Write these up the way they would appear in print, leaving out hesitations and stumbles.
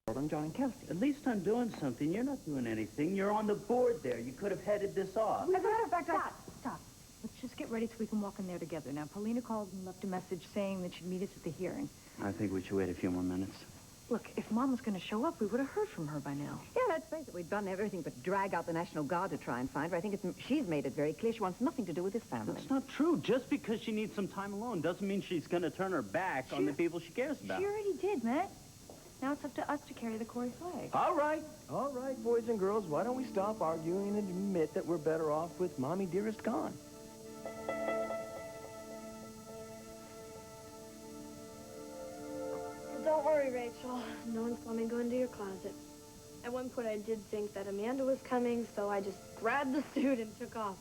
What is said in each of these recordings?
on John and Kelsey. At least I'm doing something. You're not doing anything. You're on the board there. You could have headed this off. As a matter of fact, Stop. Let's just get ready so we can walk in there together. Now, Paulina called and left a message saying that she'd meet us at the hearing. I think we should wait a few more minutes. Look, if Mom was going to show up, we would have heard from her by now. Yeah, let's face it, we've done everything but drag out the National Guard to try and find her. I think she's made it very clear she wants nothing to do with this family. That's not true. Just because she needs some time alone doesn't mean she's going to turn her back on the people she cares about. She already did, Matt. Now it's up to us to carry the Corey flag. All right, boys and girls, why don't we stop arguing and admit that we're better off with Mommy Dearest gone? Don't worry, Rachel. No one saw me go into your closet. At one point, I did think that Amanda was coming, so I just grabbed the suit and took off.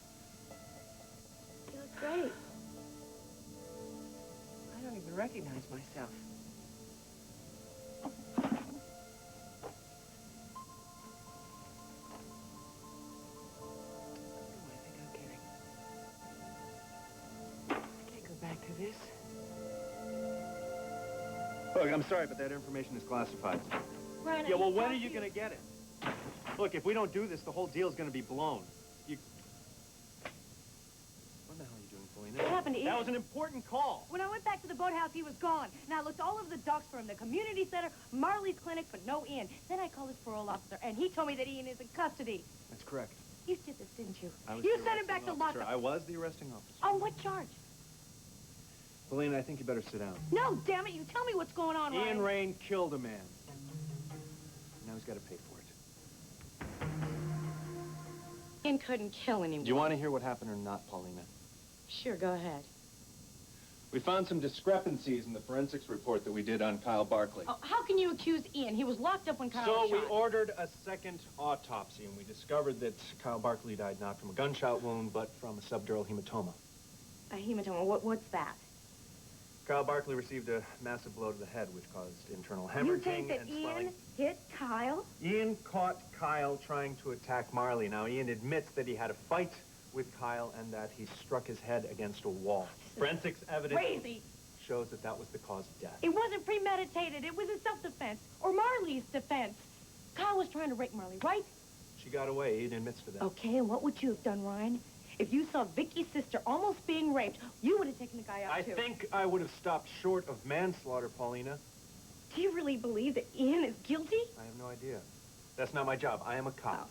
You look great. I don't even recognize myself. To this. Look, I'm sorry, but that information is classified. Ryan, Yeah, well, when are you going to get it? Look, if we don't do this, the whole deal's going to be blown. What the hell are you doing, Paulina? What happened to Ian? That was an important call. When I went back to the boathouse, he was gone. And I looked all over the docks for him, the community center, Marley's clinic, but no Ian. Then I called his parole officer, and he told me that Ian is in custody. That's correct. You did this, didn't you? You sent him back to lockup. I was the arresting officer. On what charge? Paulina, I think you better sit down. No, damn it, you tell me what's going on, Ian Ryan. Rain killed a man. Now he's got to pay for it. Ian couldn't kill anyone. Do you want to hear what happened or not, Paulina? Sure, go ahead. We found some discrepancies in the forensics report that we did on Kyle Barkley. Oh, how can you accuse Ian? He was locked up when Kyle was So we shot. ordered a second autopsy, and we discovered that Kyle Barkley died not from a gunshot wound, but from a subdural hematoma. A hematoma, what's that? Kyle Barkley received a massive blow to the head, which caused internal You hemorrhaging think that and Ian swelling. hit Kyle? Ian caught Kyle trying to attack Marley. Now, Ian admits that he had a fight with Kyle and that he struck his head against a wall. Forensics evidence Crazy. shows that that was the cause of death. It wasn't premeditated. It was in self-defense, or Marley's defense. Kyle was trying to rape Marley, right? She got away. Ian admits to that. Okay, and what would you have done, Ryan? If you saw Vicky's sister almost being raped, you would have taken the guy out, I too. think I would have stopped short of manslaughter, Paulina. Do you really believe that Ian is guilty? I have no idea. That's not my job. I am a cop.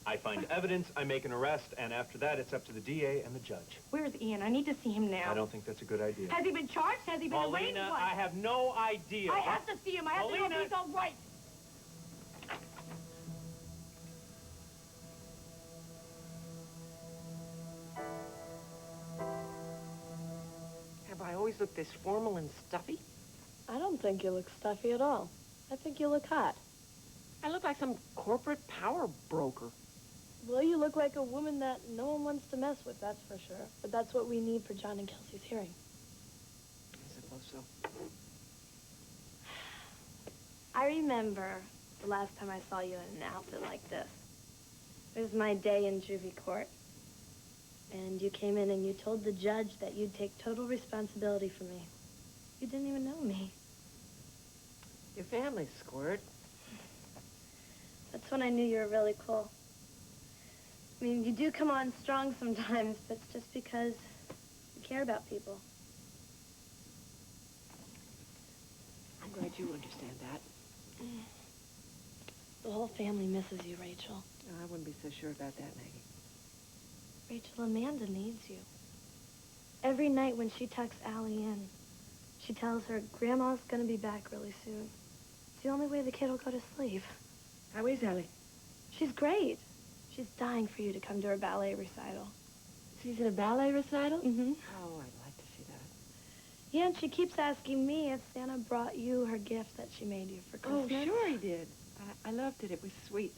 I find evidence, I make an arrest, and after that, it's up to the DA and the judge. Where's Ian? I need to see him now. I don't think that's a good idea. Has he been charged? Has he been arraigned? Paulina, What? I have no idea. I have to see him. I have to know Paulina. if he's all right. Have I always looked this formal and stuffy? I don't think you look stuffy at all. I think you look hot. I look like some corporate power broker. Well, you look like a woman that no one wants to mess with, that's for sure. But that's what we need for John and Kelsey's hearing. I suppose so. I remember the last time I saw you in an outfit like this. It was my day in juvie court. And you came in and you told the judge that you'd take total responsibility for me. You didn't even know me. Your family, Squirt. That's when I knew you were really cool. I mean, you do come on strong sometimes, but it's just because you care about people. I'm glad you understand that. The whole family misses you, Rachel. I wouldn't be so sure about that, Maggie. Rachel, Amanda needs you. Every night when she tucks Allie in, she tells her Grandma's gonna be back really soon. It's the only way the kid will go to sleep. How is Ellie? She's great. She's dying for you to come to her ballet recital. She's in a ballet recital? Mm-hmm. Oh, I'd like to see that. Yeah, and she keeps asking me if Santa brought you her gift that she made you for Oh, Christmas. sure he did. I loved it. It was sweet.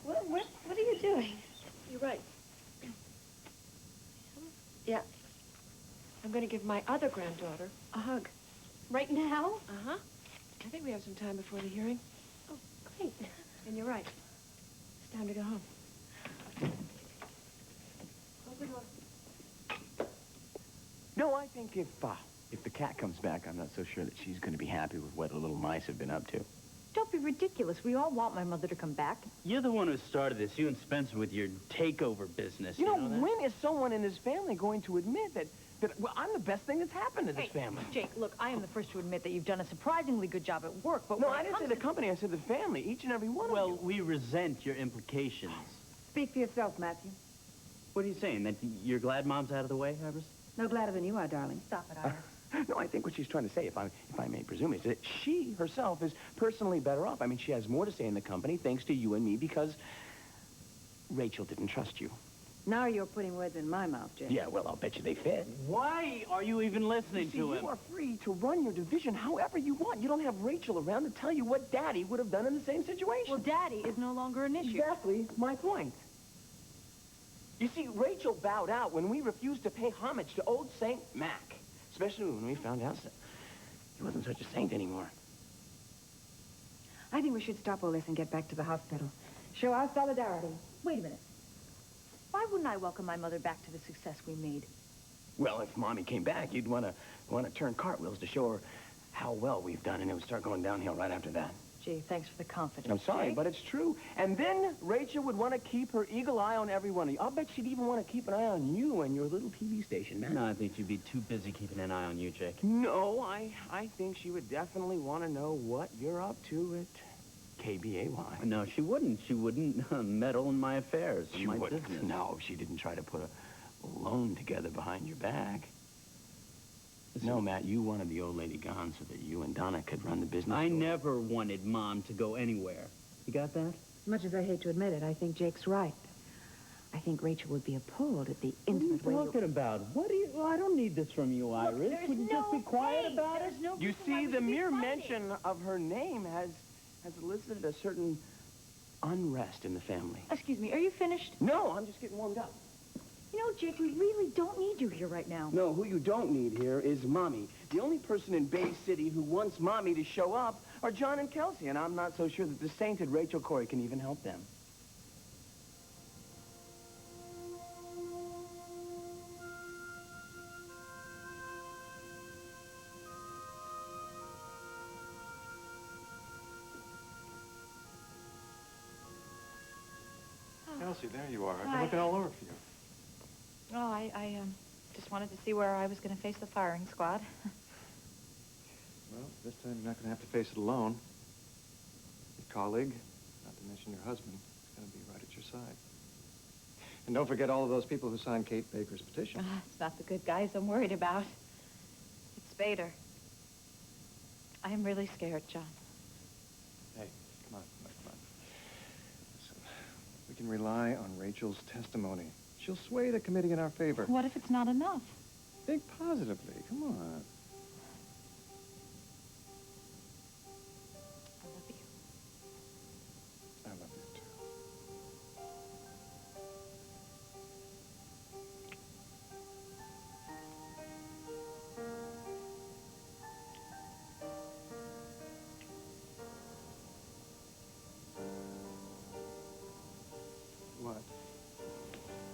What are you doing? You're right. Yeah. I'm going to give my other granddaughter a hug. Right now? Uh-huh. I think we have some time before the hearing. Oh, great. And you're right. It's time to go home. No, I think if if the cat comes back, I'm not so sure that she's going to be happy with what the little mice have been up to. Don't be ridiculous. We all want my mother to come back. You're the one who started this, you and Spencer, with your takeover business. You know, that? when is someone in this family going to admit that well, I'm the best thing that's happened to this family? Jake, look, I am the first to admit that you've done a surprisingly good job at work, but No, when I it didn't say comes the to- company. I said the family, each and every one of Well, you. we resent your implications. Speak for yourself, Matthew. What are you saying, that you're glad Mom's out of the way, Iris? No gladder than you are, darling. Stop it, Iris. No, I think what she's trying to say, if I may presume, is that she herself is personally better off. I mean, she has more to say in the company thanks to you and me because Rachel didn't trust you. Now you're putting words in my mouth, Jake. Yeah, well, I'll bet you they fit. Why are you even listening See, to him? you are free to run your division however you want. You don't have Rachel around to tell you what Daddy would have done in the same situation. Well, Daddy is no longer an issue. Exactly my point. You see, Rachel bowed out when we refused to pay homage to old Saint Mac, especially when we found out that he wasn't such a saint anymore. I think we should stop all this and get back to the hospital. Show our solidarity. Wait a minute. Why wouldn't I welcome my mother back to the success we made? Well, if Mommy came back, you'd want to turn cartwheels to show her how well we've done, and it would start going downhill right after that. Gee, thanks for the confidence. I'm sorry, Jake. but it's true. And then Rachel would want to keep her eagle eye on every one of you. I'll bet she'd even want to keep an eye on you and your little TV station, man. No, I think you'd be too busy keeping an eye on you, Jake. No, I think she would definitely want to know what you're up to at KBAY. No, she wouldn't. She wouldn't meddle in my affairs, in She my wouldn't. business. No, she didn't try to put a loan together behind your back. No, Matt, you wanted the old lady gone so that you and Donna could run the business. I store. never wanted Mom to go anywhere. You got that? As much as I hate to admit it, I think Jake's right. I think Rachel would be appalled at the intimate way What are you talking about? What do you... Well, I don't need this from you, Iris. There's Would you just be no quiet way. about it? There's no You reason why see, we the should be mere fighting. mention of her name has elicited a certain unrest in the family. Excuse me, are you finished? No, I'm just getting warmed up. You know, Jake, we really don't need you here right now. No, who you don't need here is Mommy. The only person in Bay City who wants Mommy to show up are John and Kelsey, and I'm not so sure that the sainted Rachel Corey can even help them. Kelsey, there you are. I've been looking all over for you. Oh, I just wanted to see where I was going to face the firing squad. Well, this time you're not going to have to face it alone. Your colleague, not to mention your husband, is going to be right at your side. And don't forget all of those people who signed Kate Baker's petition. It's not the good guys I'm worried about. It's Bader. I am really scared, John. Hey, come on. Listen, we can rely on Rachel's testimony. She'll sway the committee in our favor. What if it's not enough? Think positively. Come on. I love you. I love you, too.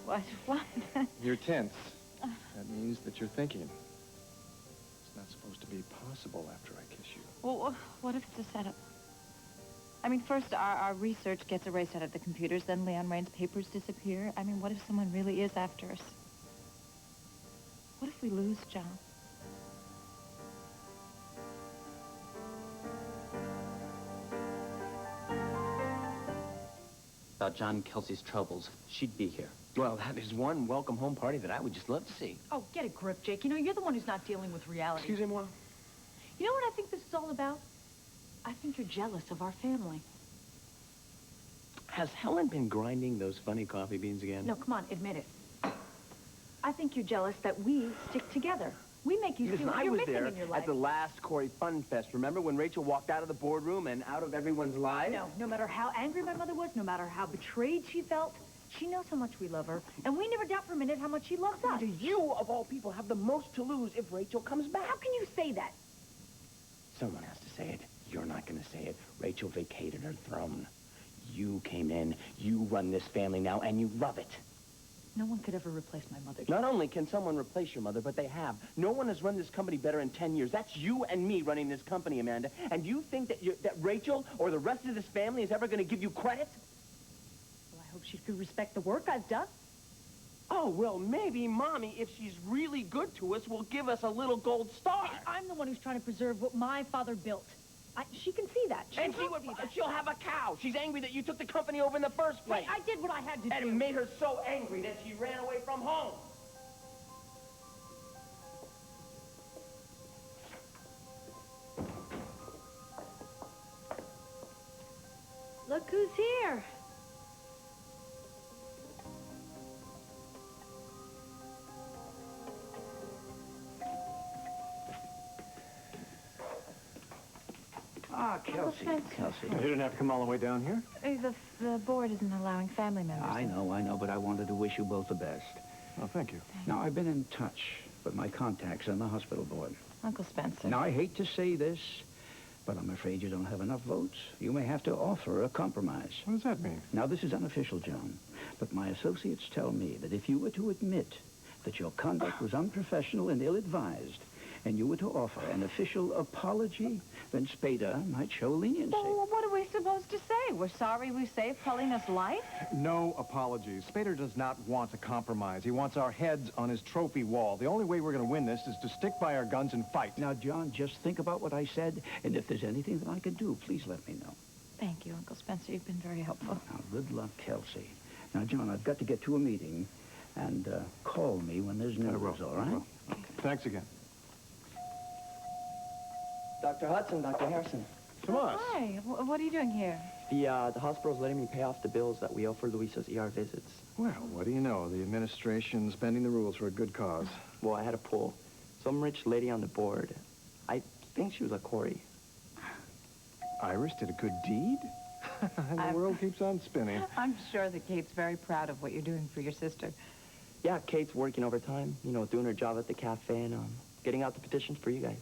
What? What? You're tense. That means that you're thinking. It's not supposed to be possible after I kiss you. Well, what if it's a setup? I mean, first our research gets erased out of the computers, then Leon Rain's papers disappear. I mean, what if someone really is after us? What if we lose John? About John and Kelsey's troubles, she'd be here. Well, that is one welcome home party that I would just love to see. Oh, get a grip, Jake. You know, you're the one who's not dealing with reality. Excusez-moi? You know what I think this is all about? I think you're jealous of our family. Has Helen been grinding those funny coffee beans again? No, come on, admit it. I think you're jealous that we stick together. We make you see Listen, what I you're was missing there in your life. at the last Corey Fun Fest. Remember when Rachel walked out of the boardroom and out of everyone's lives? No matter how angry my mother was, no matter how betrayed she felt, she knows how much we love her, and we never doubt for a minute how much she loves us. Do you, of all people, have the most to lose if Rachel comes back? How can you say that? Someone has to say it. You're not going to say it. Rachel vacated her throne. You came in, you run this family now, and you love it. No one could ever replace my mother. Not only can someone replace your mother, but they have. No one has run this company better in 10 years. That's you and me running this company, Amanda. And you think that, that Rachel or the rest of this family is ever going to give you credit? Well, I hope she could respect the work I've done. Oh, well, maybe Mommy, if she's really good to us, will give us a little gold star. I'm the one who's trying to preserve what my father built. She can see that. And she'll have a cow. She's angry that you took the company over in the first place. I did what I had to do. And it made her so angry that she ran away from home. Look who's here. Ah, Kelsey. Kelsey. You didn't have to come all the way down here. The board isn't allowing family members. I know, but I wanted to wish you both the best. Oh, thank you. Now, I've been in touch with my contacts on the hospital board. Uncle Spencer. Now, I hate to say this, but I'm afraid you don't have enough votes. You may have to offer a compromise. What does that mean? Now, this is unofficial, John, but my associates tell me that if you were to admit that your conduct was unprofessional and ill-advised, and you were to offer an official apology, then Spada might show leniency. Well, what are we supposed to say? We're sorry we saved Paulina's life? No apologies. Spader does not want a compromise. He wants our heads on his trophy wall. The only way we're going to win this is to stick by our guns and fight. Now, John, just think about what I said, and if there's anything that I can do, please let me know. Thank you, Uncle Spencer. You've been very helpful. Now, good luck, Kelsey. Now, John, I've got to get to a meeting, and call me when there's news, all right? Okay. Thanks again. Dr. Hudson, Dr. Harrison. Tomas. Hi. What are you doing here? The hospital's letting me pay off the bills that we owe for Luisa's ER visits. Well, what do you know? The administration's bending the rules for a good cause. Well, I had a pull. Some rich lady on the board. I think she was a Corey. Iris did a good deed? And the world keeps on spinning. I'm sure that Kate's very proud of what you're doing for your sister. Yeah, Kate's working overtime, doing her job at the cafe and getting out the petitions for you guys.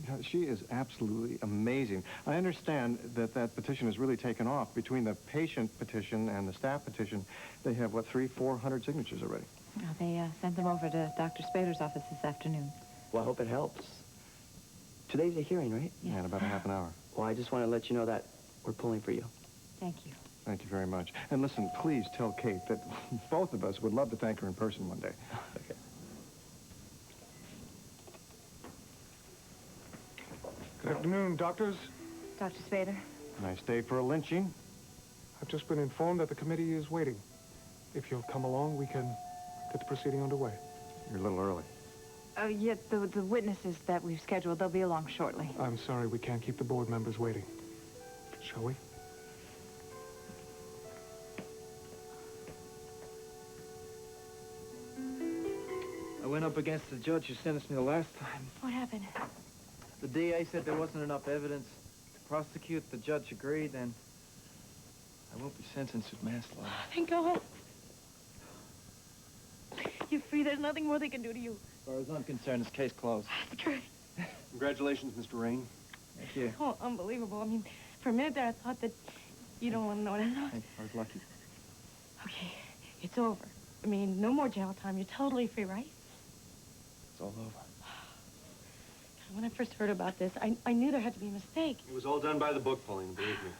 Yeah, she is absolutely amazing. I understand that petition has really taken off. Between the patient petition and the staff petition, they have, what, 300-400 signatures already? They sent them over to Dr. Spader's office this afternoon. Well, I hope it helps. Today's a hearing, right? Yes. Yeah, in about a half an hour. Well, I just want to let you know that we're pulling for you. Thank you. Thank you very much. And listen, please tell Kate that both of us would love to thank her in person one day. Okay. Good afternoon, doctors. Dr. Spader? Nice day for a lynching. I've just been informed that the committee is waiting. If you'll come along, we can get the proceeding underway. You're a little early. Oh, yeah, the witnesses that we've scheduled, they'll be along shortly. I'm sorry we can't keep the board members waiting. Shall we? I went up against the judge who sentenced me the last time. What happened? The DA said there wasn't enough evidence to prosecute. The judge agreed, and I won't be sentenced with manslaughter. Thank God. You're free. There's nothing more they can do to you. As far as I'm concerned, this case closed. That's great. Congratulations, Mr. Rain. Thank you. Oh, unbelievable. I mean, for a minute there, I thought that you don't want to know what I know. Thank you. I was lucky. Okay, it's over. I mean, no more jail time. You're totally free, right? It's all over. When I first heard about this, I knew there had to be a mistake. It was all done by the book, Pauline, believe me.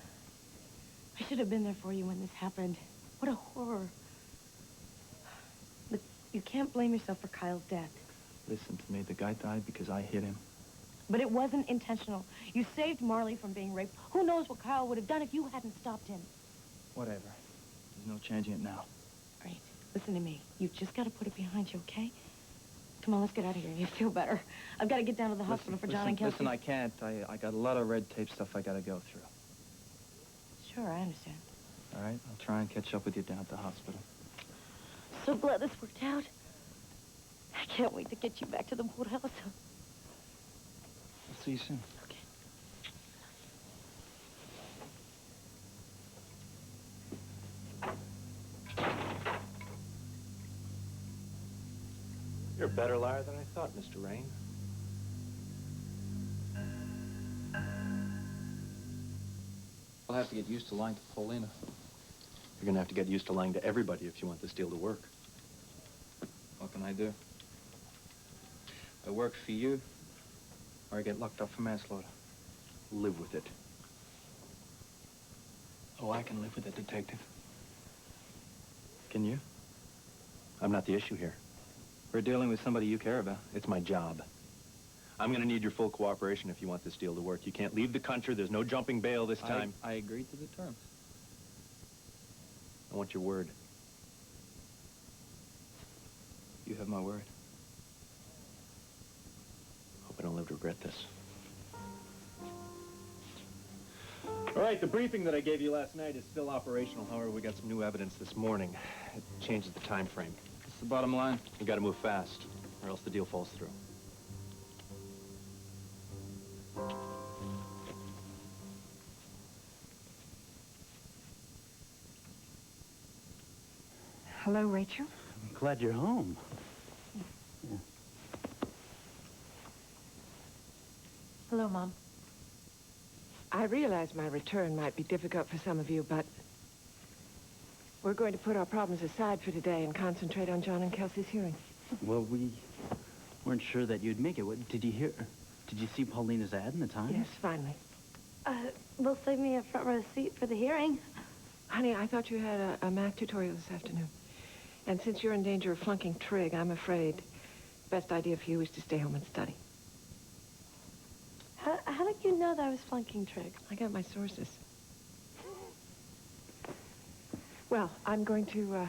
I should have been there for you when this happened. What a horror. But you can't blame yourself for Kyle's death. Listen to me. The guy died because I hit him. But it wasn't intentional. You saved Marley from being raped. Who knows what Kyle would have done if you hadn't stopped him? Whatever. There's no changing it now. All right, listen to me. You've just got to put it behind you, okay? Come on, let's get out of here. You feel better. I've got to get down to the hospital for John and Kelsey. Listen, I can't. I got a lot of red tape stuff I got to go through. Sure, I understand. All right? I'll try and catch up with you down at the hospital. So glad this worked out. I can't wait to get you back to the boathouse. I'll see you soon. Okay. You're a better liar than I thought, Mr. Rain. I'll have to get used to lying to Paulina. You're gonna have to get used to lying to everybody if you want this deal to work. can I do? I work for you, or I get locked up for manslaughter. Live with it. Oh, I can live with it, Detective. Can you? I'm not the issue here. We're dealing with somebody you care about. It's my job. I'm gonna need your full cooperation if you want this deal to work. You can't leave the country. There's no jumping bail this time. I agreed to the terms. I want your word. You have my word. Hope I don't live to regret this. All right, the briefing that I gave you last night is still operational. However, we got some new evidence this morning. It changes the time frame. What's the bottom line? We gotta move fast, or else the deal falls through. Hello, Rachel. I'm glad you're home. Hello, Mom. I realize my return might be difficult for some of you, but we're going to put our problems aside for today and concentrate on John and Kelsey's hearing. Well, we weren't sure that you'd make it. Did you see Paulina's ad in the Times? Yes, finally. They'll save me a front row seat for the hearing. Honey, I thought you had a Mac tutorial this afternoon. And since you're in danger of flunking trig, I'm afraid the best idea for you is to stay home and study. How did you know that I was flunking trig? I got my sources. Well, I'm going to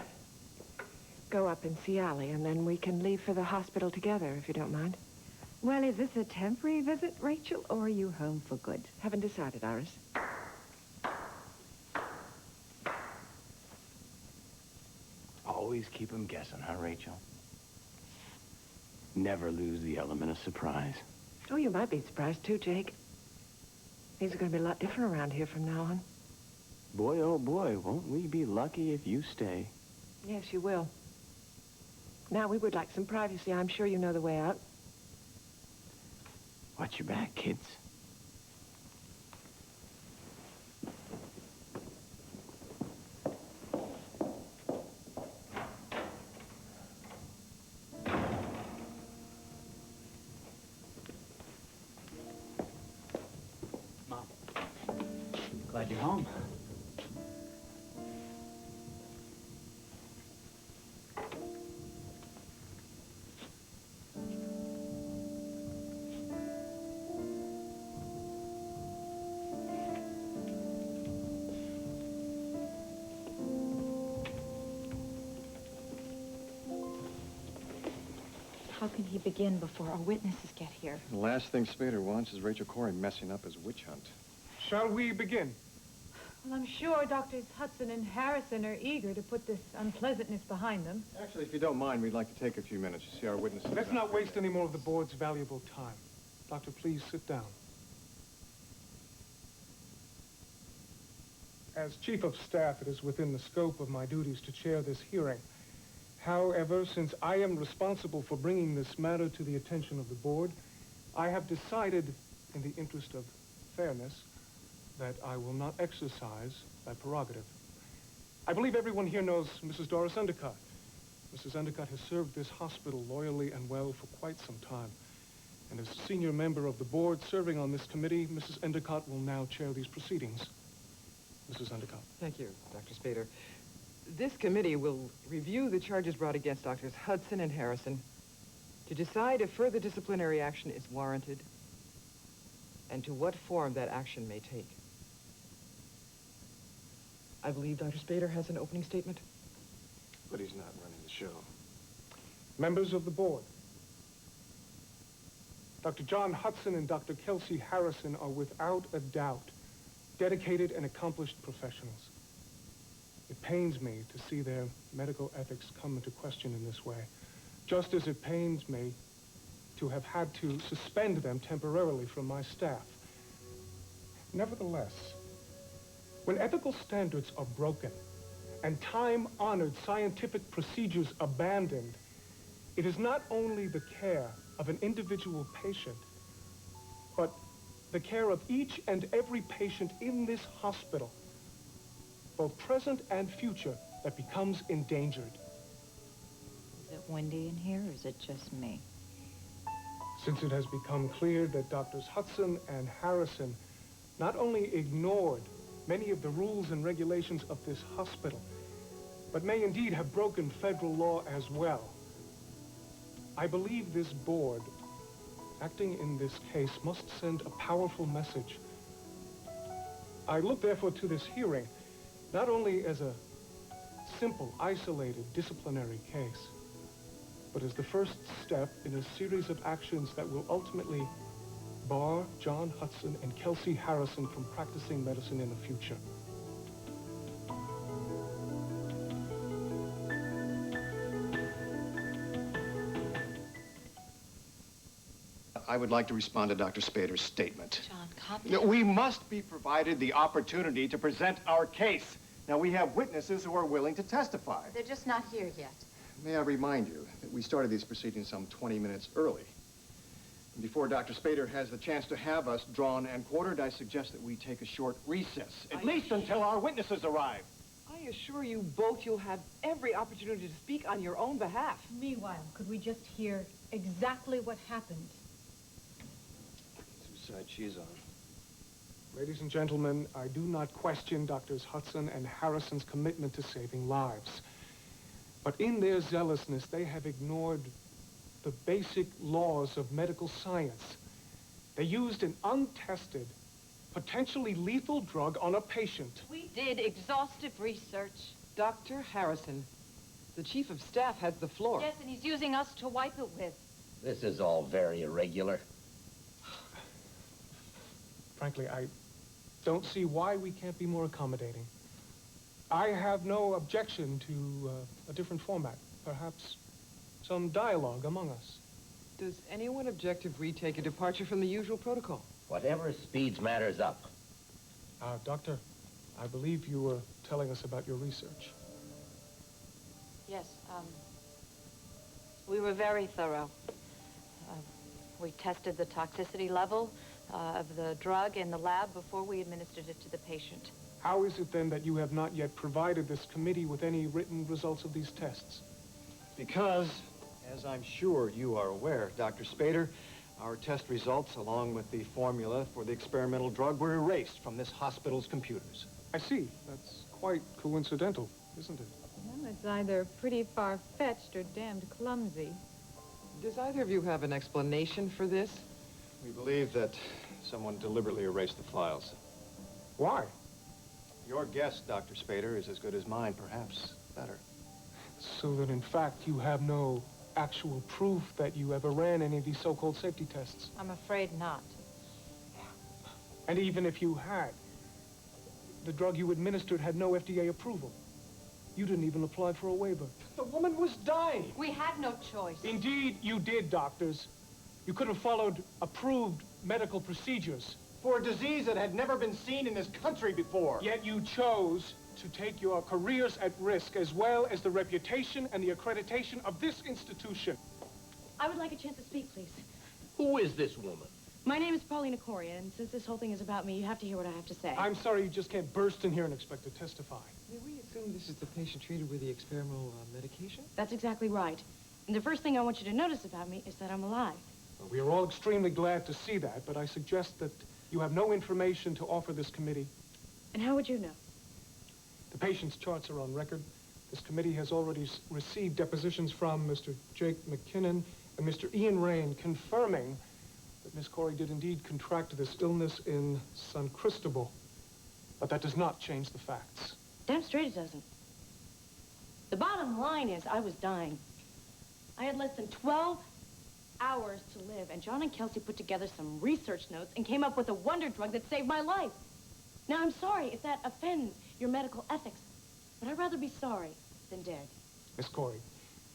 go up and see Allie, and then we can leave for the hospital together, if you don't mind. Well, is this a temporary visit, Rachel, or are you home for good? Haven't decided, Iris. Always keep them guessing, huh, Rachel? Never lose the element of surprise. Oh, you might be surprised, too, Jake. Things are going to be a lot different around here from now on. Boy, oh boy, won't we be lucky if you stay. Yes, you will. Now, we would like some privacy. I'm sure you know the way out. Watch your back, kids. Mom, glad you're home. How can he begin before our witnesses get here? The last thing Spader wants is Rachel Corey messing up his witch hunt. Shall we begin? Well, I'm sure Doctors Hudson and Harrison are eager to put this unpleasantness behind them. Actually, if you don't mind, we'd like to take a few minutes to see our witnesses. Let's not waste any more of the board's valuable time. Doctor, please sit down. As Chief of Staff, it is within the scope of my duties to chair this hearing. However, since I am responsible for bringing this matter to the attention of the board, I have decided, in the interest of fairness, that I will not exercise that prerogative. I believe everyone here knows Mrs. Doris Endicott. Mrs. Endicott has served this hospital loyally and well for quite some time. And as senior member of the board serving on this committee, Mrs. Endicott will now chair these proceedings. Mrs. Endicott. Thank you, Dr. Spader. This committee will review the charges brought against Doctors Hudson and Harrison to decide if further disciplinary action is warranted and to what form that action may take. I believe Dr. Spader has an opening statement. But he's not running the show. Members of the board, Dr. John Hudson and Dr. Kelsey Harrison are without a doubt dedicated and accomplished professionals. It pains me to see their medical ethics come into question in this way, just as it pains me to have had to suspend them temporarily from my staff. Nevertheless, when ethical standards are broken and time-honored scientific procedures abandoned, it is not only the care of an individual patient, but the care of each and every patient in this hospital, both present and future, that becomes endangered. Is it windy in here, or is it just me? Since it has become clear that Doctors Hudson and Harrison not only ignored many of the rules and regulations of this hospital, but may indeed have broken federal law as well, I believe this board, acting in this case, must send a powerful message. I look therefore to this hearing not only as a simple, isolated disciplinary case, but as the first step in a series of actions that will ultimately bar John Hudson and Kelsey Harrison from practicing medicine in the future. I would like to respond to Dr. Spader's statement. John, copy. No, we must be provided the opportunity to present our case. Now, we have witnesses who are willing to testify. They're just not here yet. May I remind you that we started these proceedings some 20 minutes early. And before Dr. Spader has the chance to have us drawn and quartered, I suggest that we take a short recess, at least until our witnesses arrive. I assure you both you'll have every opportunity to speak on your own behalf. Meanwhile, could we just hear exactly what happened? Whose side she's on. Ladies and gentlemen, I do not question Doctors Hudson and Harrison's commitment to saving lives. But in their zealousness, they have ignored the basic laws of medical science. They used an untested, potentially lethal drug on a patient. We did exhaustive research. Dr. Harrison, the chief of staff has the floor. Yes, and he's using us to wipe it with. This is all very irregular. Frankly, I don't see why we can't be more accommodating. I have no objection to a different format, perhaps some dialogue among us. Does anyone object if we take a departure from the usual protocol? Whatever speeds matters up. Doctor, I believe you were telling us about your research. Yes, we were very thorough. We tested the toxicity level of the drug in the lab before we administered it to the patient. How is it then that you have not yet provided this committee with any written results of these tests? Because, as I'm sure you are aware, Dr. Spader, our test results, along with the formula for the experimental drug, were erased from this hospital's computers. I see. That's quite coincidental, isn't it? Well, it's either pretty far-fetched or damned clumsy. Does either of you have an explanation for this? We believe that someone deliberately erased the files. Why? Your guess, Dr. Spader, is as good as mine, perhaps better. So that, in fact, you have no actual proof that you ever ran any of these so-called safety tests? I'm afraid not. And even if you had, the drug you administered had no FDA approval. You didn't even apply for a waiver. The woman was dying. We had no choice. Indeed, you did, doctors. You could have followed approved medical procedures. For a disease that had never been seen in this country before. Yet you chose to take your careers at risk, as well as the reputation and the accreditation of this institution. I would like a chance to speak, please. Who is this woman? My name is Paulina Corey, and since this whole thing is about me, you have to hear what I have to say. I'm sorry, you just can't burst in here and expect to testify. May we assume this is the patient treated with the experimental medication? That's exactly right. And the first thing I want you to notice about me is that I'm alive. Well, we are all extremely glad to see that, but I suggest that you have no information to offer this committee. And how would you know? The patient's charts are on record. This committee has already received depositions from Mr. Jake McKinnon and Mr. Ian Rain, confirming that Miss Corey did indeed contract this illness in San Cristobal. But that does not change the facts. Damn straight it doesn't. The bottom line is I was dying. I had less than 12 hours to live, and John and Kelsey put together some research notes and came up with a wonder drug that saved my life. Now, I'm sorry if that offends your medical ethics, but I'd rather be sorry than dead. Miss Corey,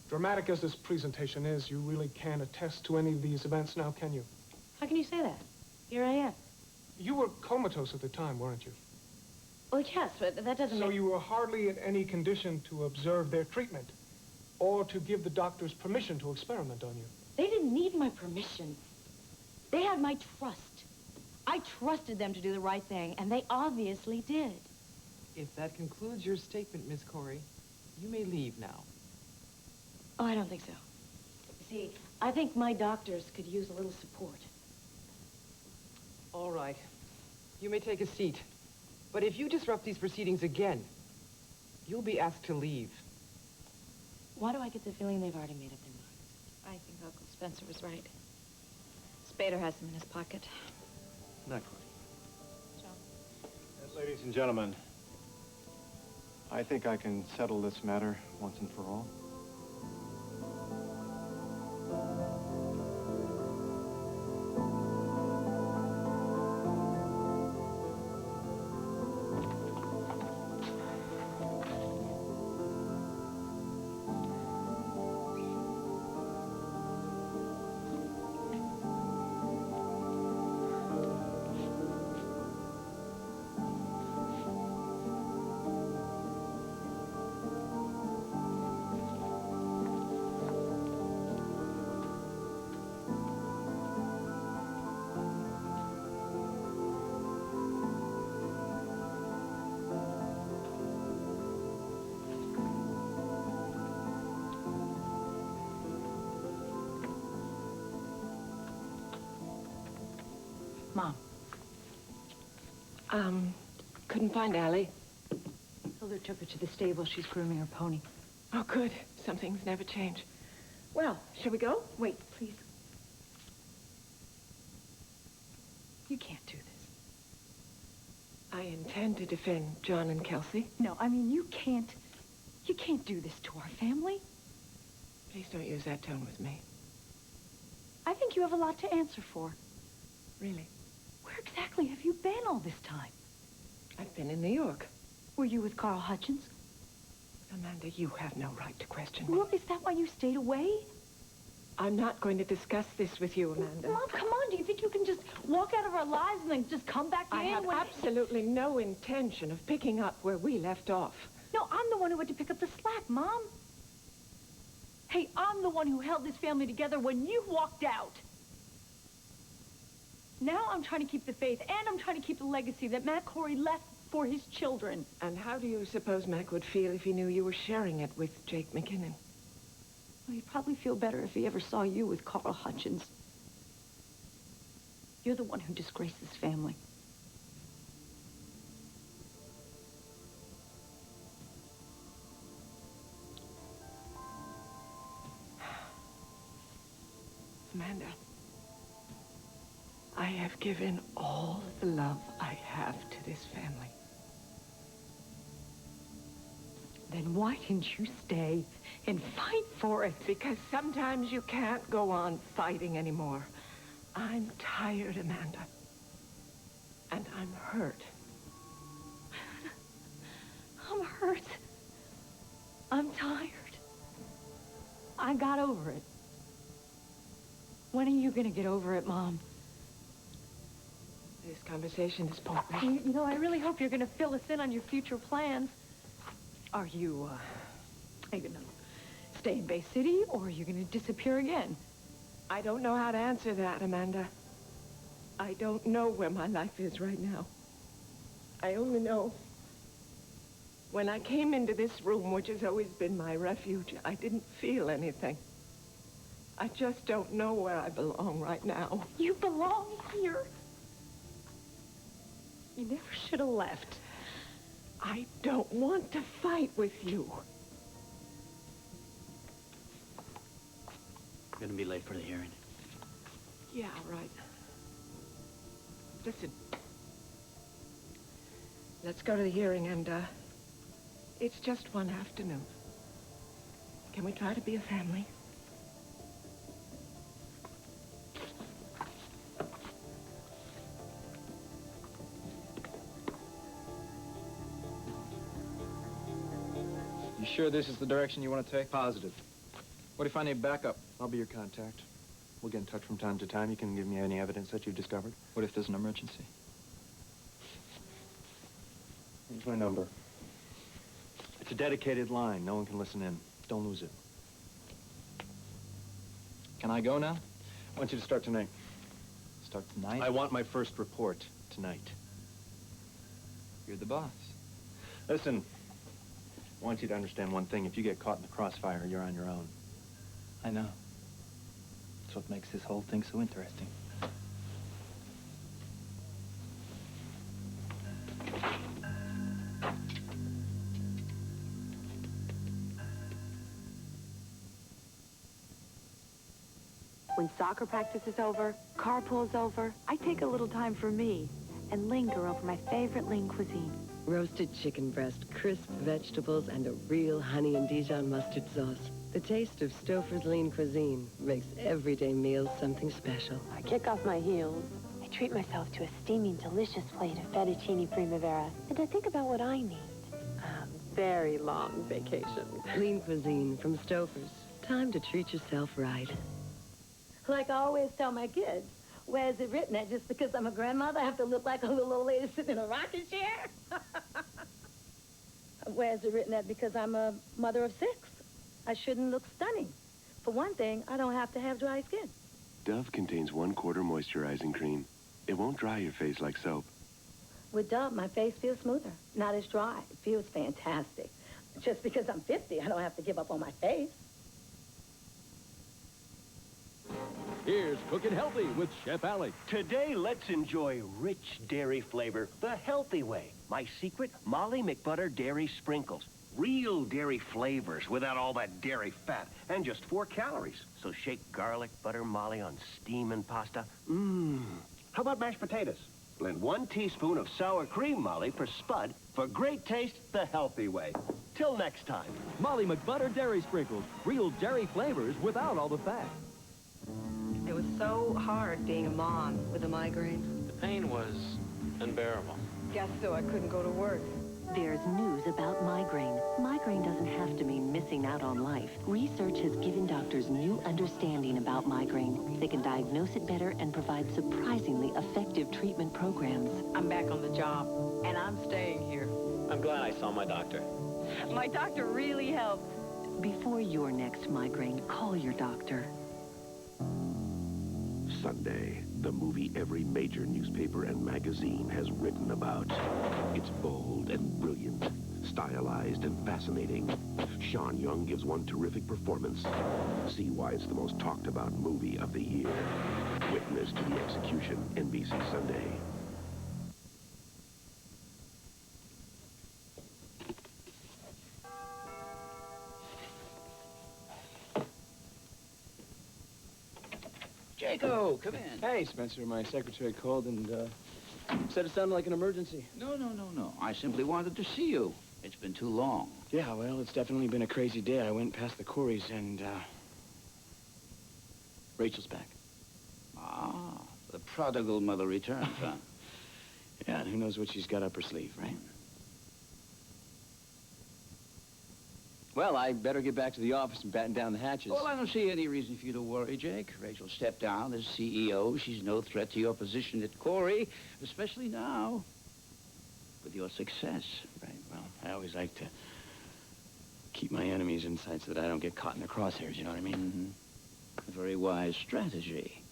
dramatic as this presentation is, you really can't attest to any of these events now, can you? How can you say that? Here I am. You were comatose at the time, weren't you? Well, yes, but that doesn't So make... you were hardly in any condition to observe their treatment or to give the doctors permission to experiment on you. They didn't need my permission. They had my trust. I trusted them to do the right thing, and they obviously did. If that concludes your statement, Miss Corey, you may leave now. Oh, I don't think so. See, I think my doctors could use a little support. All right. You may take a seat. But if you disrupt these proceedings again, you'll be asked to leave. Why do I get the feeling they've already made up their minds? I think Uncle Spencer was right. Spader has them in his pocket. Not quite. Ladies and gentlemen, I think I can settle this matter once and for all. Mom. Couldn't find Allie. Hilda took her to the stable. She's grooming her pony. Oh, good. Some things never change. Well, shall we go? Wait, please. You can't do this. I intend to defend John and Kelsey. No, I mean, you can't do this to our family. Please don't use that tone with me. I think you have a lot to answer for. Really? Where exactly have you been all this time? I've been in New York. Were you with Carl Hutchins? Amanda, you have no right to question me. Well, is that why you stayed away? I'm not going to discuss this with you, Amanda. Mom, come on. Do you think you can just walk out of our lives and then just come back in? I have absolutely no intention of picking up where we left off. No, I'm the one who had to pick up the slack, Mom. Hey, I'm the one who held this family together when you walked out. Now I'm trying to keep the faith, and I'm trying to keep the legacy that Matt Corey left for his children. And how do you suppose Mac would feel if he knew you were sharing it with Jake McKinnon? Well, he'd probably feel better if he ever saw you with Carl Hutchins. You're the one who disgraced this family. Amanda, I have given all the love I have to this family. Then why didn't you stay and fight for it? Because sometimes you can't go on fighting anymore. I'm tired, Amanda. And I'm hurt. I'm hurt. I'm tired. I got over it. When are you going to get over it, Mom? This conversation is pointless. You know, I really hope you're going to fill us in on your future plans. Are you, going to stay in Bay City, or are you going to disappear again? I don't know how to answer that, Amanda. I don't know where my life is right now. I only know when I came into this room, which has always been my refuge, I didn't feel anything. I just don't know where I belong right now. You belong here. You never should have left. I don't want to fight with you. You're gonna be late for the hearing. Yeah, right. Listen. Let's go to the hearing, and, it's just one afternoon. Can we try to be a family? You sure this is the direction you want to take? Positive. What if I need backup? I'll be your contact. We'll get in touch from time to time. You can give me any evidence that you've discovered. What if there's an emergency? Here's my number. It's a dedicated line. No one can listen in. Don't lose it. Can I go now? I want you to start tonight. Start tonight? I want my first report tonight. You're the boss. Listen, I want you to understand one thing. If you get caught in the crossfire, you're on your own. I know. That's what makes this whole thing so interesting. When soccer practice is over, carpool's over, I take a little time for me and linger over my favorite lean cuisine. Roasted chicken breast, crisp vegetables, and a real honey and Dijon mustard sauce. The taste of Stouffer's lean cuisine makes everyday meals something special. I kick off my heels. I treat myself to a steaming, delicious plate of fettuccine primavera, and I think about what I need. A very long vacation. Lean cuisine from Stouffer's. Time to treat yourself right. Like I always tell my kids, where's it written that just because I'm a grandmother, I have to look like a little old lady sitting in a rocking chair? Where's it written that because I'm a mother of 6, I shouldn't look stunning? For one thing, I don't have to have dry skin. Dove contains 1/4 moisturizing cream. It won't dry your face like soap. With Dove, my face feels smoother, not as dry. It feels fantastic. Just because I'm 50, I don't have to give up on my face. Here's Cookin' Healthy with Chef Alec. Today, let's enjoy rich dairy flavor the healthy way. My secret, Molly McButter Dairy Sprinkles. Real dairy flavors without all that dairy fat and just 4 calories. So shake garlic butter Molly on steamin' pasta. Mmm. How about mashed potatoes? Blend 1 teaspoon of sour cream Molly for spud for great taste the healthy way. Till next time. Molly McButter Dairy Sprinkles. Real dairy flavors without all the fat. It was so hard being a mom with a migraine. The pain was unbearable. Guess so, I couldn't go to work. There's news about migraine. Migraine doesn't have to mean missing out on life. Research has given doctors new understanding about migraine. They can diagnose it better and provide surprisingly effective treatment programs. I'm back on the job, and I'm staying here. I'm glad I saw my doctor. My doctor really helped. Before your next migraine, call your doctor. Sunday, the movie every major newspaper and magazine has written about. It's bold and brilliant, stylized and fascinating. Sean Young gives one terrific performance. See why it's the most talked about movie of the year. Witness to the Execution, NBC Sunday. Jaco, come in. Hey, Spencer, my secretary called and said it sounded like an emergency. No. I simply wanted to see you. It's been too long. Yeah, well, it's definitely been a crazy day. I went past the Corys and, Rachel's back. Ah, the prodigal mother returns, huh? Yeah, and who knows what she's got up her sleeve, right? Well, I better get back to the office and batten down the hatches. Well, I don't see any reason for you to worry, Jake. Rachel stepped down as CEO. She's no threat to your position at Corey, especially now with your success. Right, well, I always like to keep my enemies in sight so that I don't get caught in their crosshairs, you know what I mean? Mm-hmm. A very wise strategy.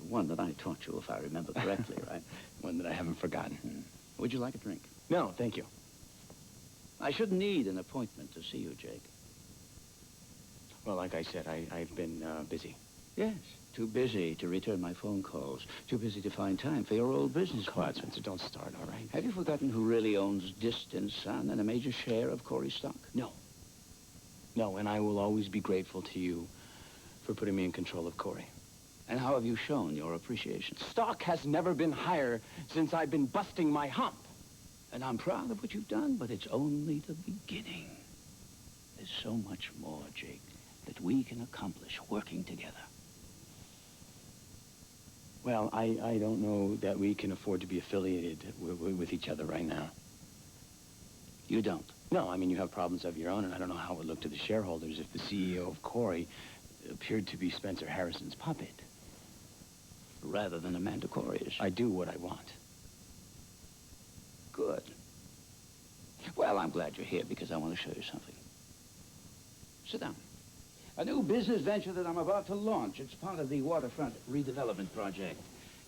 One that I taught you, if I remember correctly, right? One that I haven't forgotten. Mm. Would you like a drink? No, thank you. I shouldn't need an appointment to see you, Jake. Well, like I said, I've been busy. Yes, too busy to return my phone calls. Too busy to find time for your old business partner. Spencer, don't start, all right? Have you forgotten who really owns Distant Sun and a major share of Corey stock? No. No, and I will always be grateful to you for putting me in control of Corey. And how have you shown your appreciation? Stock has never been higher since I've been busting my hump. And I'm proud of what you've done, but it's only the beginning. There's so much more, Jake, that we can accomplish working together. Well, I don't know that we can afford to be affiliated with each other right now. You don't? No, I mean, you have problems of your own, and I don't know how it would look to the shareholders if the CEO of Corey appeared to be Spencer Harrison's puppet. Rather than Amanda Corey's. I do what I want. Good. Well, I'm glad you're here because I want to show you something. Sit down. A new business venture that I'm about to launch. It's part of the waterfront redevelopment project.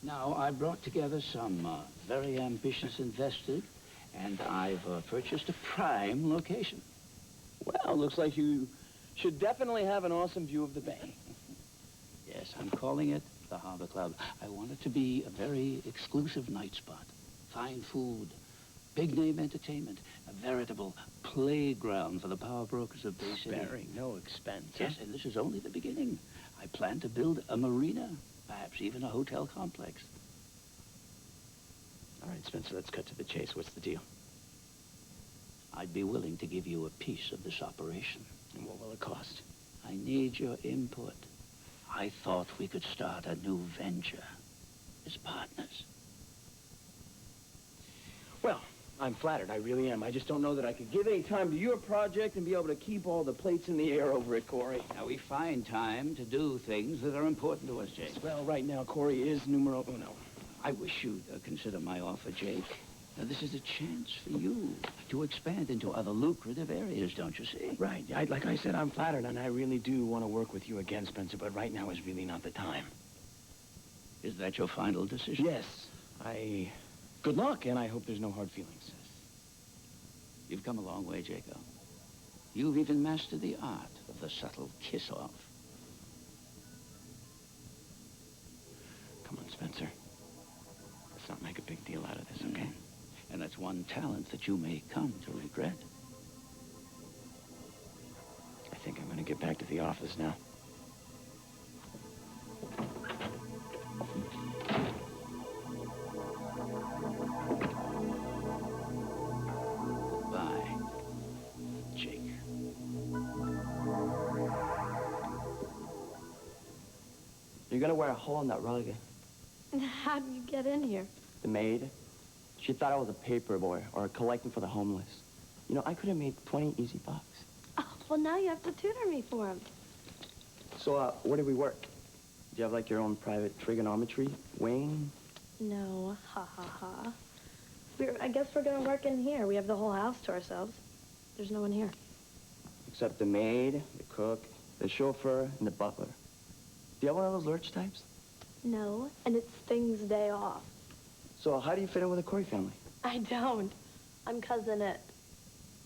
Now, I brought together some very ambitious investors, and I've purchased a prime location. Well, looks like you Should definitely have an awesome view of the bay. Yes, I'm calling it the Harbor Club. I want it to be a very exclusive night spot. Fine food, big-name entertainment, a veritable playground for the power brokers of Bay City. Sparing no expense. Yes, and this is only the beginning. I plan to build a marina, perhaps even a hotel complex. All right, Spencer, let's cut to the chase. What's the deal? I'd be willing to give you a piece of this operation. And what will it cost? I need your input. I thought we could start a new venture as partners. Well, I'm flattered. I really am. I just don't know that I could give any time to your project and be able to keep all the plates in the air over at Corey. Now, we find time to do things that are important to us, Jake. Well, right now, Corey is numero uno. I wish you'd consider my offer, Jake. Now, this is a chance for you to expand into other lucrative areas, don't you see? Right. Like I said, I'm flattered, and I really do want to work with you again, Spencer, but right now is really not the time. Is that your final decision? Yes. Good luck, and I hope there's no hard feelings. You've come a long way, Jacob. You've even mastered the art of the subtle kiss-off. Come on, Spencer. Let's not make a big deal out of this, okay? And that's one talent that you may come to regret. I think I'm going to get back to the office now. Goodbye, Jake. You're going to wear a hole in that rug. How did you get in here? The maid, she thought I was a paper boy or collecting for the homeless. You know, I could have made 20 easy bucks. Oh, well, now you have to tutor me for him. So, where do we work? Do you have, like, your own private trigonometry wing? No, ha ha ha. I guess we're gonna work in here. We have the whole house to ourselves. There's no one here. Except the maid, the cook, the chauffeur, and the butler. Do you have one of those lurch types? No, and it's Sting's day off. So, how do you fit in with the Corey family? I don't. I'm cousin it.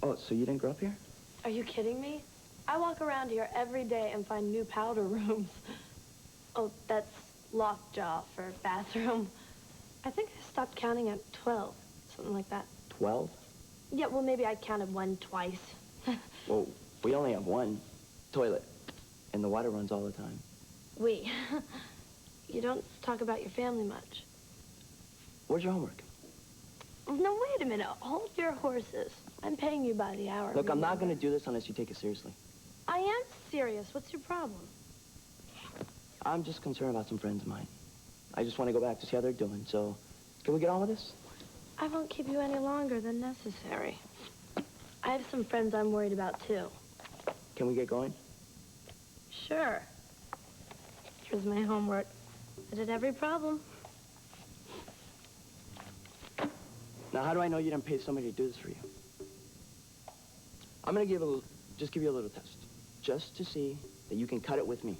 Oh, so you didn't grow up here? Are you kidding me? I walk around here every day and find new powder rooms. Oh, that's lockjaw for bathroom. I think I stopped counting at 12, something like that. 12? Yeah, well, maybe I counted one twice. Well, we only have one toilet, and the water runs all the time. You don't talk about your family much. Where's your homework? No, wait a minute. Hold your horses. I'm paying you by the hour. Look, I'm not going to do this unless you take it seriously. I am serious. What's your problem? I'm just concerned about some friends of mine. I just want to go back to see how they're doing, so can we get on with this? I won't keep you any longer than necessary. I have some friends I'm worried about, too. Can we get going? Sure. Here's my homework. I did every problem. Now, how do I know you didn't pay somebody to do this for you? I'm going to just give you a little test, just to see that you can cut it with me.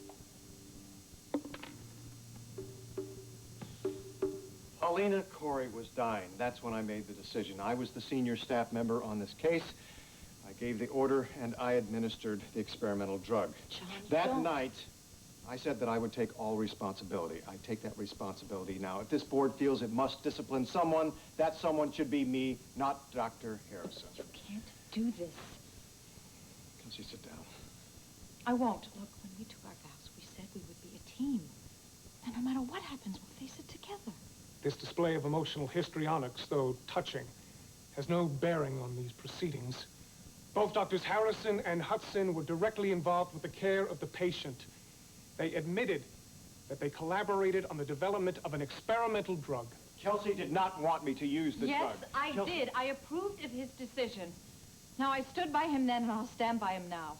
Paulina Corey was dying. That's when I made the decision. I was the senior staff member on this case. I gave the order, and I administered the experimental drug. John, that night, I said that I would take all responsibility. I take that responsibility now. If this board feels it must discipline someone, that someone should be me, not Dr. Harrison. You can't do this. Can she sit down? I won't. Look, when we took our vows, we said we would be a team. And no matter what happens, we'll face it together. This display of emotional histrionics, though touching, has no bearing on these proceedings. Both Doctors Harrison and Hudson were directly involved with the care of the patient. They admitted that they collaborated on the development of an experimental drug. Kelsey did not want me to use the drug. Yes, I did. I approved of his decision. Now, I stood by him then, and I'll stand by him now.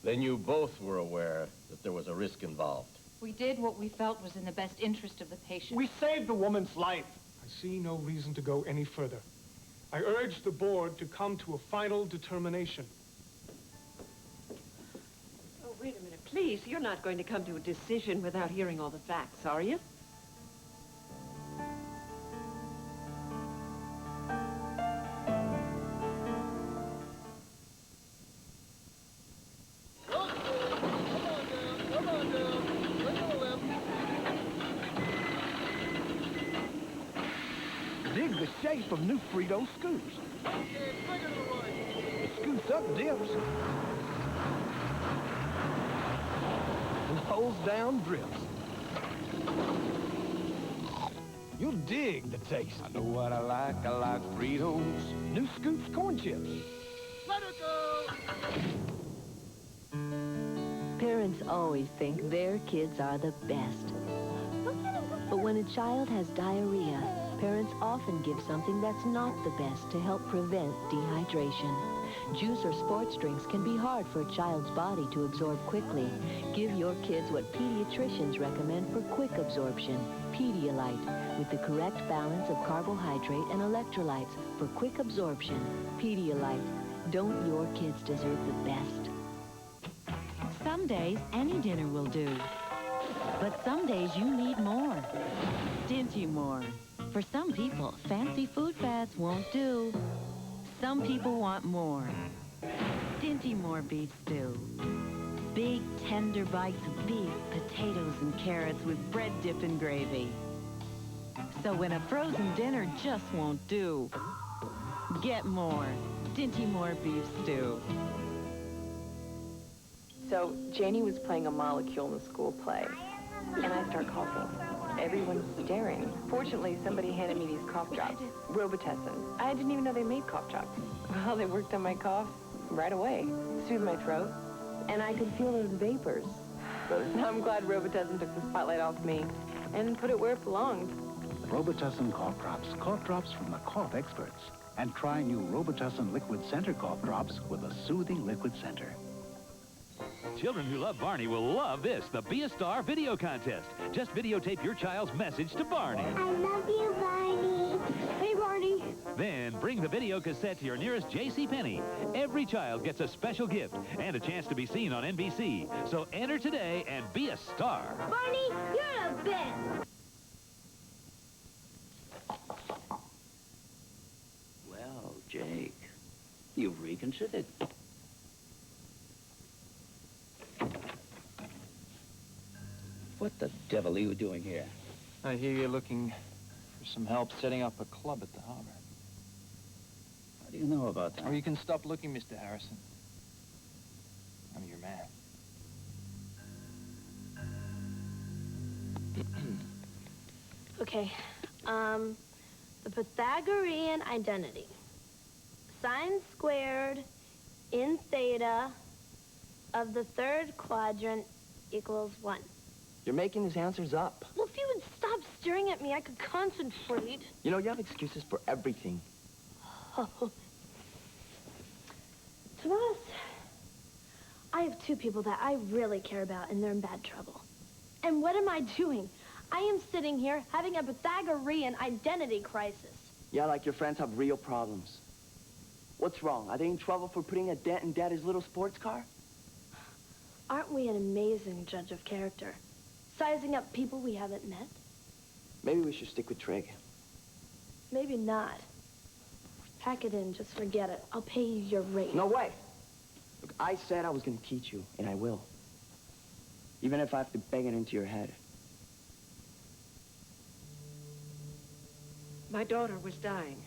Then you both were aware that there was a risk involved. We did what we felt was in the best interest of the patient. We saved the woman's life. I see no reason to go any further. I urge the board to come to a final determination. Oh, wait a minute, please. You're not going to come to a decision without hearing all the facts, are you? Dig the shape of new Frito Scoops. The Scoops up dips. And holds down drips. You'll dig the taste. I know what I like Fritos. New Scoops corn chips. Let her go! Parents always think their kids are the best. But when a child has diarrhea, parents often give something that's not the best to help prevent dehydration. Juice or sports drinks can be hard for a child's body to absorb quickly. Give your kids what pediatricians recommend for quick absorption, Pedialyte, with the correct balance of carbohydrate and electrolytes for quick absorption. Pedialyte. Don't your kids deserve the best? Some days, any dinner will do. But some days you need more. Dinty more. For some people, fancy food fads won't do. Some people want more. Dinty more beef stew. Big, tender bites of beef, potatoes, and carrots with bread dip and gravy. So when a frozen dinner just won't do, get more. Dinty more beef stew. So Janie was playing a molecule in the school play, and I start coughing. Everyone's staring. Fortunately, somebody handed me these cough drops, Robitussin. I didn't even know they made cough drops. Well, they worked on my cough right away, soothed my throat, and I could feel those vapors. Now I'm glad Robitussin took the spotlight off me and put it where it belonged. Robitussin cough drops from the cough experts. And try new Robitussin Liquid Center cough drops with a soothing liquid center. Children who love Barney will love this, the Be a Star video contest. Just videotape your child's message to Barney. I love you, Barney. Hey, Barney. Then bring the video cassette to your nearest JCPenney. Every child gets a special gift and a chance to be seen on NBC. So enter today and be a star. Barney, you're the best. Well, Jake, you've reconsidered. What the devil are you doing here? I hear you're looking for some help setting up a club at the harbor. How do you know about that? Or you can stop looking, Mr. Harrison. I'm your man. Okay, the Pythagorean identity. Sine squared in theta of the third quadrant equals 1. You're making these answers up. Well, if you would stop staring at me, I could concentrate. You know, you have excuses for everything. Oh. Tomas, I have two people that I really care about, and they're in bad trouble. And what am I doing? I am sitting here having a Pythagorean identity crisis. Yeah, like your friends have real problems. What's wrong? Are they in trouble for putting a dent in Daddy's little sports car? Aren't we an amazing judge of character? Sizing up people we haven't met? Maybe we should stick with Trig. Maybe not. Pack it in, just forget it. I'll pay you your rate. No way! Look, I said I was gonna teach you, and I will. Even if I have to bang it into your head. My daughter was dying.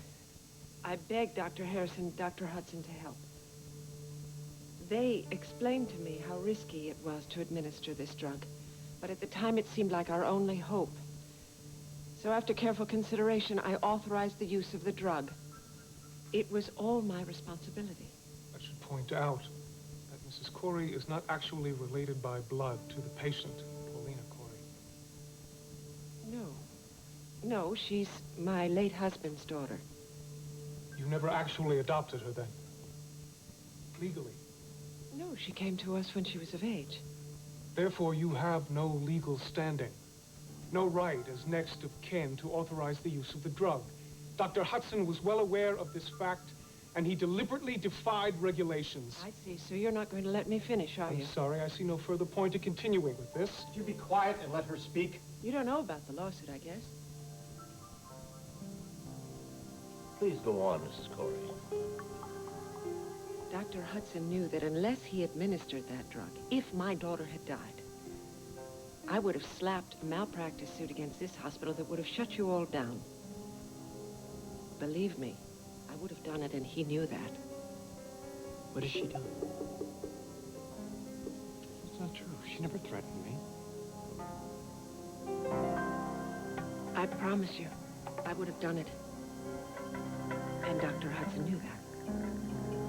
I begged Dr. Harrison and Dr. Hudson to help. They explained to me how risky it was to administer this drug, but at the time it seemed like our only hope. So after careful consideration, I authorized the use of the drug. It was all my responsibility. I should point out that Mrs. Corey is not actually related by blood to the patient, Paulina Corey. No, she's my late husband's daughter. You never actually adopted her then? Legally? No, she came to us when she was of age. Therefore, you have no legal standing. No right as next of kin to authorize the use of the drug. Dr. Hudson was well aware of this fact, and he deliberately defied regulations. I see, so you're not going to let me finish, are you? I'm sorry, I see no further point in continuing with this. Would you be quiet and let her speak? You don't know about the lawsuit, I guess. Please go on, Mrs. Corey. Dr. Hudson knew that unless he administered that drug, if my daughter had died, I would have slapped a malpractice suit against this hospital that would have shut you all down. believe me. I would have done it, and he knew that. What has she done? That's not true. She never threatened me. I promise you, I would have done it. And Dr. Hudson knew that.